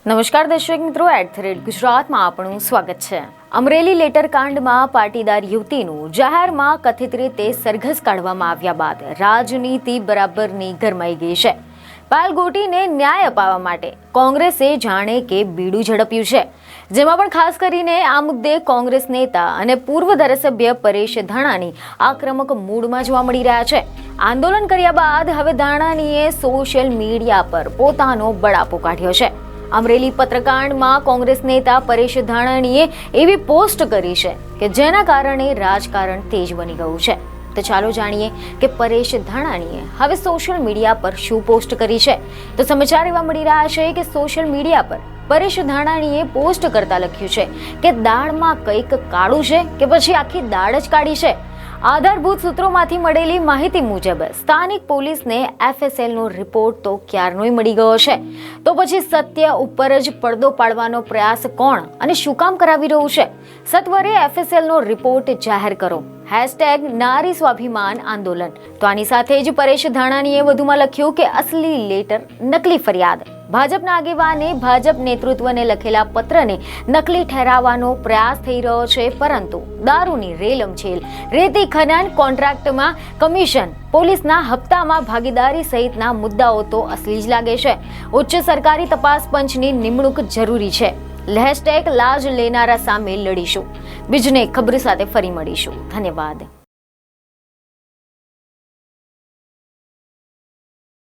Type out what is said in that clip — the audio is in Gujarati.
નમસ્કાર દર્શક મિત્રો, @ગુજરાતમાં આપનું સ્વાગત છે। અમરેલી લેટર કાંડમાં પાટીદાર યુવતીનું જાહેરમાં કથિત રીતે સરઘસ કાઢવામાં આવ્યા બાદ રાજનીતિ બરાબરની ગરમાઈ ગઈ છે। પાયલગોટીને ન્યાય અપાવવા માટે કોંગ્રેસે જાણે કે બીડું ઝડપ્યું છે, જેમાં પણ ખાસ કરીને આ મુદ્દે કોંગ્રેસ નેતા અને પૂર્વ ધારાસભ્ય પરેશ ધાનાણી આક્રમક મૂડમાં જોવા મળી રહ્યા છે। આંદોલન કર્યા બાદ હવે ધાનાણીએ સોશિયલ મીડિયા પર પોતાનો બળાપો કાઢ્યો છે। અમરેલી પત્રકાંડમાં કોંગ્રેસ નેતા પરેશ ધાનાણીએ એવી પોસ્ટ કરી છે કે જેના કારણે રાજકારણ તેજ બની ગયું છે। તો ચાલો જાણીએ કે પરેશ ધાનાણીએ હવે સોશિયલ મીડિયા પર શું પોસ્ટ કરી છે। તો સમાચાર એવા મળી રહ્યા છે કે સોશિયલ મીડિયા પર પરેશ ધાનાણીએ પોસ્ટ કરતા લખ્યું છે કે દાળમાં કંઈક કાળું છે કે પછી આખી દાળ જ કાળી છે। આધારભૂત સૂત્રોમાંથી મળેલી માહિતી મુજબ સ્થાનિક પોલીસને FSLનો રિપોર્ટ તો ક્યારનોય મળી ગયો છે, તો પછી સત્ય ઉપર જ પડદો પાડવાનો પ્રયાસ કોણ અને શું કામ કરાવી રહ્યું છે? સત્વરે FSLનો રિપોર્ટ જાહેર કરો, #નારી સ્વાભિમાન આંદોલન। તો આની સાથે જ પરેશ ધાનાણીએ વધુમાં લખ્યું કે અસલી લેટર નકલી ફરિયાદ। ભાજપના આગેવાને ભાજપ નેતૃત્વને લખેલા પત્રને નકલી ઠેરાવવાનો પ્રયાસ થઈ રહ્યો છે, પરંતુ દારૂની રેલમછેલ, રેતી ખનન કોન્ટ્રાક્ટમાં કમિશન, પોલીસના હપ્તામાં ભાગીદારી સહિતના મુદ્દાઓ તો અસલી જ લાગે છે। ઉચ્ચ સરકારી તપાસ પંચની નિમણૂક જરૂરી છે। #લાજ લેનારા સામે લડીશું। બીજને ખબર સાથે ફરી મળીશું। ધન્યવાદ।